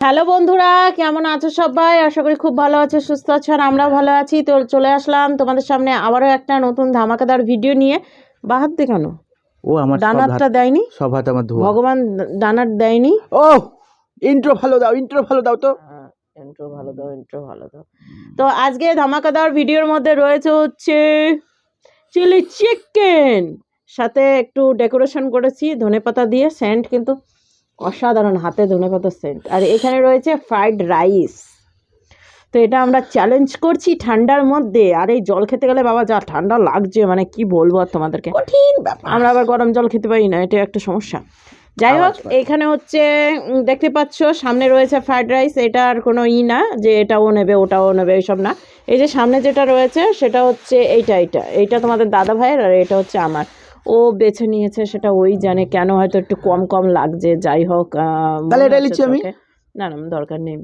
Hello বন্ধুরা, কেমন আছো সবাই? আশা করি খুব ভালো আছো, সুস্থ আছো, আর আমরাও ভালো আছি। তো চলে আসলাম তোমাদের সামনে আবারও একটা নতুন ধামাকাদার ভিডিও নিয়ে। বাহাত দেখানো ও আমার ডানারটা দেয়নি, সব হাত আমার ধোয়া। ভগবান ডানার দেয়নি। ও ইন্ট্রো ভালো দাও তো। ইন্ট্রো ভালো দাও, ইন্ট্রো ভালো দাও। তো আজকে ধামাকাদার ভিডিওর মধ্যে রয়েছে হচ্ছে চিলি চিকেন, সাথে একটু ডেকোরেশন করেছি ধনেপাতা দিয়ে, সেন্ট কিন্তু অসাধারণ, হাতে ধনেপাতার সেন্ট। আর এখানে রয়েছে ফ্রাইড রাইস। তো এটা আমরা চ্যালেঞ্জ করছি ঠান্ডার মধ্যে। আর এই জল খেতে গেলে বাবা যা ঠান্ডা লাগছে, মানে কি বলবো আর তোমাদেরকে। কঠিন ব্যাপার। আমরা আবার গরম জল খেতে পারি না, এটা একটা সমস্যা। যাই হোক, এখানে হচ্ছে দেখতে পাচ্ছ সামনে রয়েছে ফ্রাইড রাইস। এটার কোনো না যে এটাও নেবে ওটাও নেবে, এইসব না। এই যে সামনে যেটা রয়েছে সেটা হচ্ছে এইটা তোমাদের দাদা ভাইয়ের, আর এটা হচ্ছে আমার। ও বেছে নিয়েছে, সেটা ওই জানে কেন, হয়তো একটু কম কম লাগছে। যাই হোক, তাহলে এটা নিচ্ছি আমি। না না, দরকার নেই,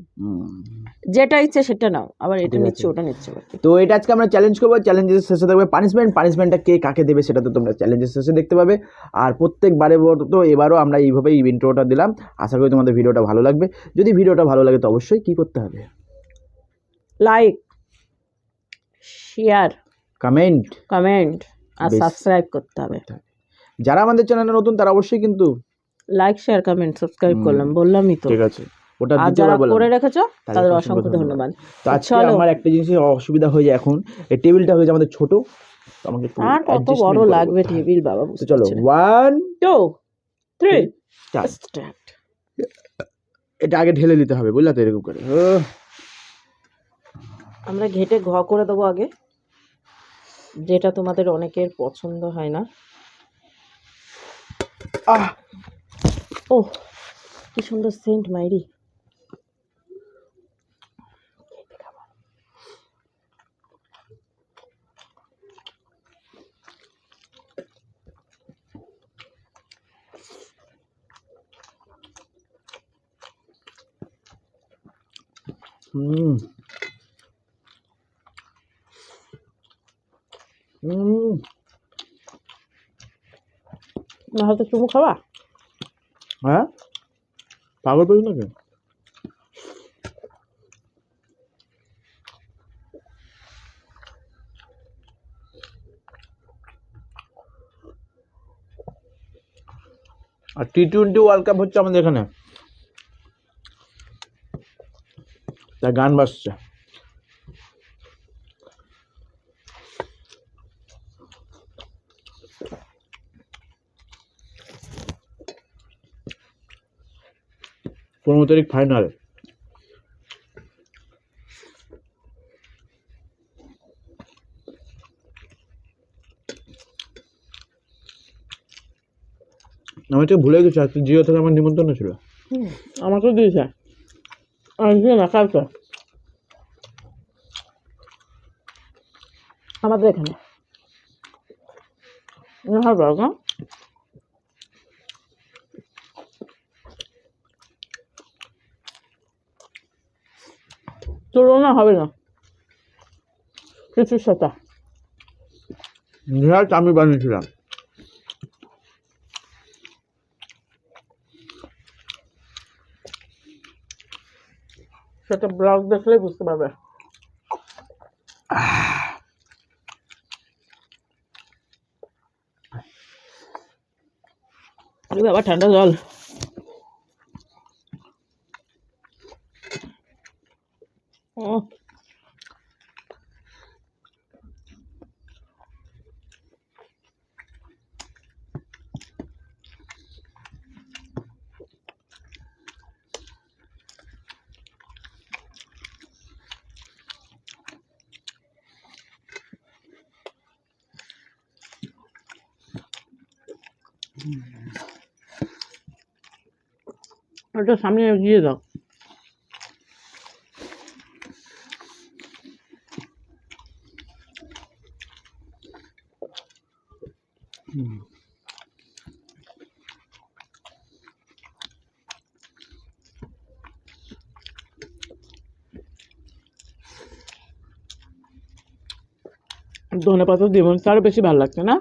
যেটা ইচ্ছে সেটা নাও। আবার এটা নিচ্ছে ওটা নিচ্ছে। তো এটা আজকে আমরা চ্যালেঞ্জ করবো। চ্যালেঞ্জের শেষে থাকবে পানিশমেন্টটা কে কাকে দেবে সেটা তো তোমরা চ্যালেঞ্জের শেষে দেখতে পাবে। আর প্রত্যেকবারে তো এবারও আমরা এইভাবে ইন্ট্রোটা দিলাম। আশা করি তোমাদের ভিডিওটা ভালো লাগবে। যদি ভিডিওটা ভালো লাগে তো অবশ্যই কি করতে হবে? লাইক, শেয়ার, কমেন্ট আর সাবস্ক্রাইব করতে হবে। যারা আমাদের চ্যানেলে নতুন তারা অবশ্যই কিন্তু লাইক শেয়ার কমেন্ট সাবস্ক্রাইব করলাম, বললামই তো। ঠিক আছে, ওটা আর দ্বিতীয়বার যারা বললাম। করে রেখেছো তাদের অসংখ্য ধন্যবাদ। তো আজকে আমার একটা জিনিসের অসুবিধা হয়ে যায়, এখন এই টেবিলটা হয়ে যায় আমাদের ছোট। আমাকে আর কত বড় লাগবে টেবিল বাবা, তো চলো 1 2 3 স্টার্ট। এটা আগে ঢেলে দিতে হবে, বুঝলা তো, এরকম করে। আমরা ঘেটে ঘ করে দেবো আগে, যেটা তোমাদের অনেকের পছন্দ হয় না। ও কি সুন্দর সেন্ট মাইরি। না হয়তো চুমু খাওয়া। হ্যাঁ, পাগল পেল নাকি? আর T20 ওয়ার্ল্ড কাপ হচ্ছে আমাদের এখানে, তার গান বাজছে। 15 তারিখ ফাইনাল। আমি তো ভুলে গেছি আজকে জিও থেকে আমার নিমন্ত্রণ ছিল। আমাকেও দিয়েছে, আসবে না কালকে আমাদের এখানে। না তুলনা হবে না কিছুর সাথে। আমি বানিয়েছিলাম। সেটা ব্লগ দেখলেই বুঝতে পারবে। বাবা ঠান্ডা জল। ওটা সামনে গিয়ে দাও। ধনেপাতা দিব, তার বেশি ভালো লাগছে না।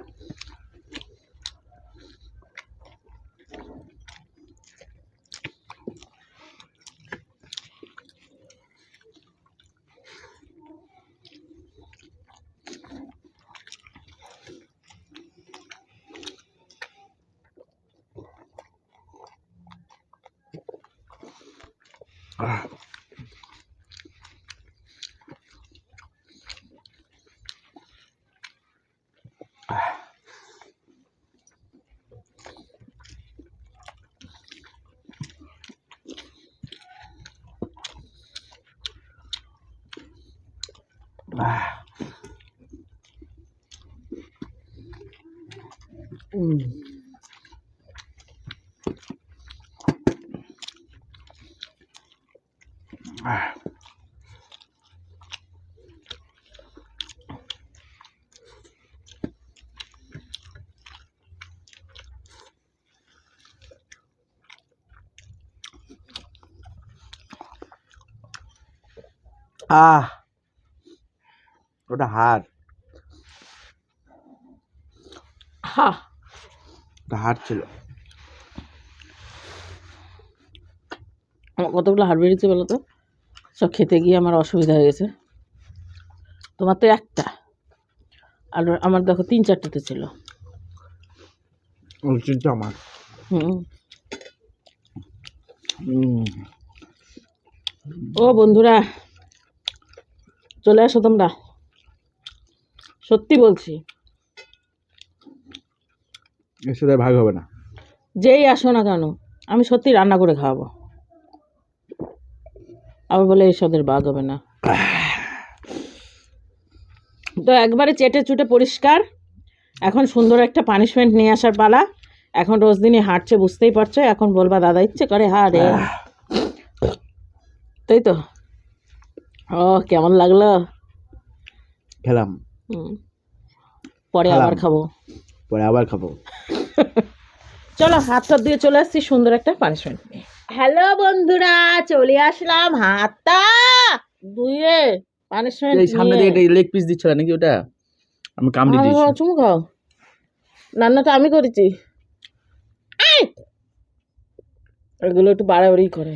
ওটা হাড়, হা ওটা হাড় ছিল। আমার কতগুলো হাড় বেরিয়েছে বলো তো, সব খেতে গিয়ে আমার অসুবিধা হয়ে গেছে। তোমার তো একটা, আর আমার দেখো 3-4টা ছিল। ওই চিন্তা আমার। হুম। ও বন্ধুরা, চলে আসো তোমরা, সত্যি বলছি, এর সাথে ভাগ হবে না। যেই আসো না কেন আমি সত্যি রান্না করে খাওয়াবো। আবার বলে এই স্বাদের বাগ হবে না। তো একবারে চেটে চুটে পরিষ্কার। এখন সুন্দর একটা পানিশমেন্ট নিয়ে আসার পালা। এখন রোজ দিনই হাঁটছে, বুঝতেই পারছো। এখন বলবা দাদা ইচ্ছে করে হারে, তাই তো? ও কেমন লাগলো? খেলাম, পরে খেলাম। আবার খাবো। পরে আবার খাবো। চলো হাতটা দিয়ে চলে আসছি সুন্দর একটা পানিশমেন্ট নিয়ে। হ্যালো বন্ধুরা, চলে আসলাম হাতটা ধুয়ে পানিশমেন্ট এই সামনে নিয়ে। থেকে লেগ পিস দিচ্ছিল নাকি ওটা? আমি কামড়ে দিয়েছি। চুমু খাও, রান্নাটা আমি করেছি। এগুলো একটু বাড়াবাড়ি করে।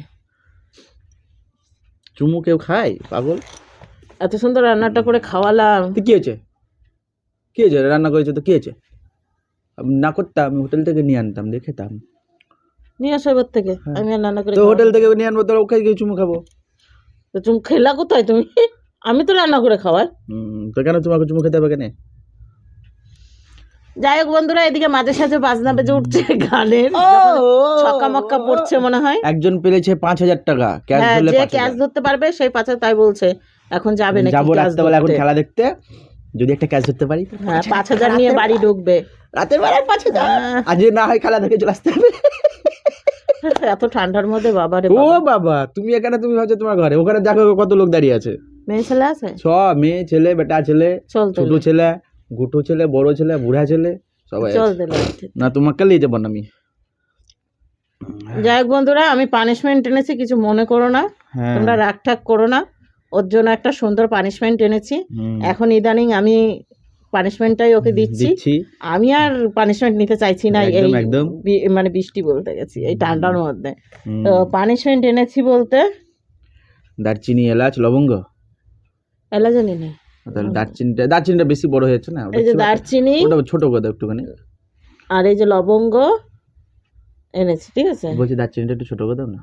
চুমু কেউ খায় পাগল? এত সুন্দর রান্নাটা করে খাওয়ালাম। তো কি হয়েছে? কি হয়েছে? রান্না করেছে তো কি হয়েছে? আমি না করতাম, আমি হোটেল থেকে নিয়ে আনতাম, দিয়ে খেতাম। নিয়ে আসো এবার থেকে, আমি আর রান্না করে তো হোটেল থেকে নিয়ে আনবো, তো ওকে গিয়ে চুমু খাবো। তো তুমি খেলা কোথায় তুমি? আমি তো রান্না করে খাওয়াই। তো কেন তোমাকে চুমু খেতে হবে কেন? যাই হোক বন্ধুরা, এদিকে মাঝে সাঝে বাজনা বেজে উঠছে গানের, ছক্কা মক্কা পড়ছে মনে হয়। একজন পেলেছে 5,000 টাকা ক্যাশ হ্যাঁ, ধরলে যে 5,000। ক্যাচ ধরতে পারবে সেই 5,000, তাই বলছে এখন যাবে নাকি যাবো ক্যাচ রাত্রেবেলা এখন ধরতে। খেলা দেখতে, যদি একটা ক্যাচ ধরতে পারি। হ্যাঁ, 5,000 নিয়ে বাড়ি ঢুকবে। রাতের বেলায় 5,000, আর যদি না হয় খেলা দেখে চলে আসতে হবে। এত ঠান্ডার মধ্যে বাবা রে ও বাবা। বাবা, তুমি এখানে, তুমি ভাবছো তোমার ঘরে, ওখানে দেখো কত লোক দাঁড়িয়ে আছে। মেয়ে ছেলে আছে, সব মেয়ে ছেলে, বেটা ছেলে, চল ছোট তাহলে। ছেলে, গুটো ছেলে, বড় ছেলে, বুড়া ছেলে, সবাই চল আছে। তাহলে। না তোমাকে নিয়ে যাবো না আমি। যাই হোক বন্ধুরা, আমি পানিশমেন্ট এনেছি, কিছু মনে করো না, হ্যাঁ। তোমরা রাগ ঠাক করো না। ওর জন্য একটা সুন্দর পানিশমেন্ট এনেছি। হুম। এখন ইদানিং আমি পানিশমেন্টটাই ওকে দিচ্ছি। আমি আর পানিশমেন্ট নিতে চাইছি না, এই একদম, একদম। মানে বৃষ্টি বলতে গেছি এই ঠান্ডার মধ্যে। হুম। তো পানিশমেন্ট এনেছি বলতে দারচিনি, এলাচ, লবঙ্গ। এলা জানি না। তাহলে দারচিনিটা বেশি বড় হয়েছে না, ওটা এই যে ছোট। দারচিনি ওটা ছোট করে দাও একটুখানি। আর এই যে লবঙ্গ এনেছি, ঠিক আছে? বলছি দারচিনিটা একটু ছোট করে দাও না।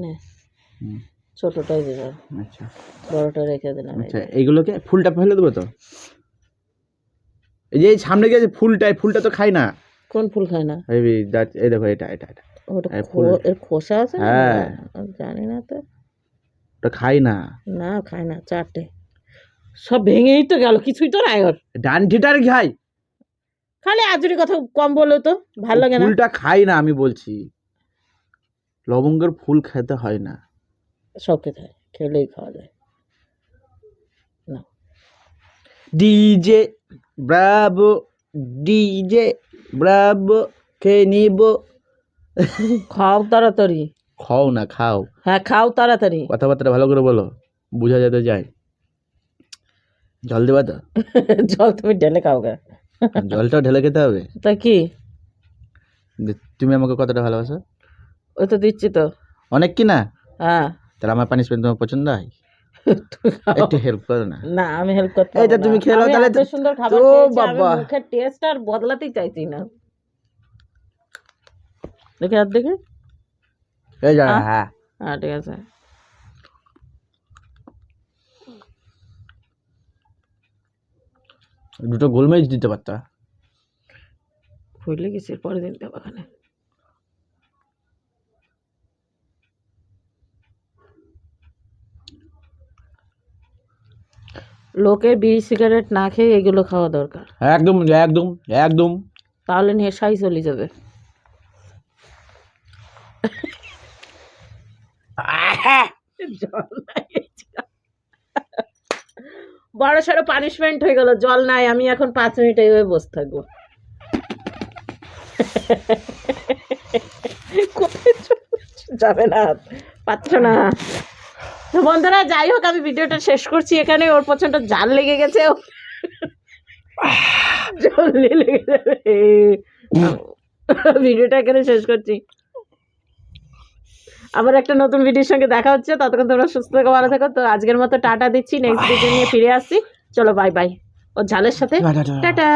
নে, হুম। ছোটটাই দিলাম, আচ্ছা বড়টা রেখে দিলাম। আচ্ছা, এইগুলোকে ফুলটা ফেলে দেবো তো? এই যে এই সামনে গিয়ে যে ফুলটা, এই ফুলটা তো খাই না। কোন ফুল খায় না? এই দেখো, এটা এটা এটা ওটা এই ফুল। এর খোসা আছে না? হ্যাঁ। আমি জানি না তো। ওটা খাই না। না খায় না, 4টে সব ভেঙেই তো গেল, কিছুই তো নাই ওর। ডান্ডিটার খাই, খালি আজুরি কথা কম বলো তো, ভালো লাগে না। ফুলটা খাই না আমি বলছি। লবঙ্গের ফুল খেতে হয় না। সব খেতে হয়, খেলেই খাওয়া যায় না। ডিজে ব্রাভো, ডিজে ব্রাভো, খেয়ে নিব। খাও তাড়াতাড়ি। খাও না, খাও। হ্যাঁ খাও তাড়াতাড়ি। কথাবার্তা ভালো করে বলো, বোঝা যেতে যায়। জল দেবা তো? জল তুমি ঢেলে খাও গা। জলটাও ঢেলে খেতে হবে। তা কি? তুমি আমাকে কতটা ভালোবাসো? ওই তো দিচ্ছি তো। অনেক কি না? হ্যাঁ। তাহলে আমার পানিশমেন্ট তোমার পছন্দ হয়? তুমি খাও। একটু হেল্প করো না। না আমি হেল্প করতে এইটা পারবো না। তুমি খেলো আমি তাহলে এত সুন্দর খাবার ও খেয়েছি, আমি বাবা। মুখের টেস্ট আর বদলাতেই চাইছি না। দেখে আর দেখে এই যা হ্যাঁ? হ্যাঁ হ্যাঁ ঠিক আছে। দুটো গোলমরিচ দিতে পারতা। ভুলে গেছি, পরে দিন দেবো ওখানে। লোকের বিড়ি সিগারেট না খেয়ে এগুলো খাওয়া দরকার, একদম একদম একদম। তাহলে নেশাই চলে যাবে। জল নাই, বড় সড়ো পানিশমেন্ট হয়ে গেল, জল নাই, আমি এখন 5 মিনিট এইভাবে বসে থাকবো। কোথায় যাবে না, পাচ্ছ না। তো বন্ধুরা যাই হোক, আমি ভিডিওটা শেষ করছি এখানে। ওর প্রচন্ড জাল লেগে গেছে, জল লেগে যাবে। ভিডিওটা এখানে শেষ করছি, আবার একটা নতুন ভিডিওর সঙ্গে দেখা হচ্ছে। ততক্ষণ তোমরা সুস্থ থাকো, ভালো থাকো। তো আজকের মতো টাটা দিচ্ছি, নেক্সট ভিডিও নিয়ে ফিরে আসছি। চলো বাই বাই। ওর ঝালের সাথে টাটা।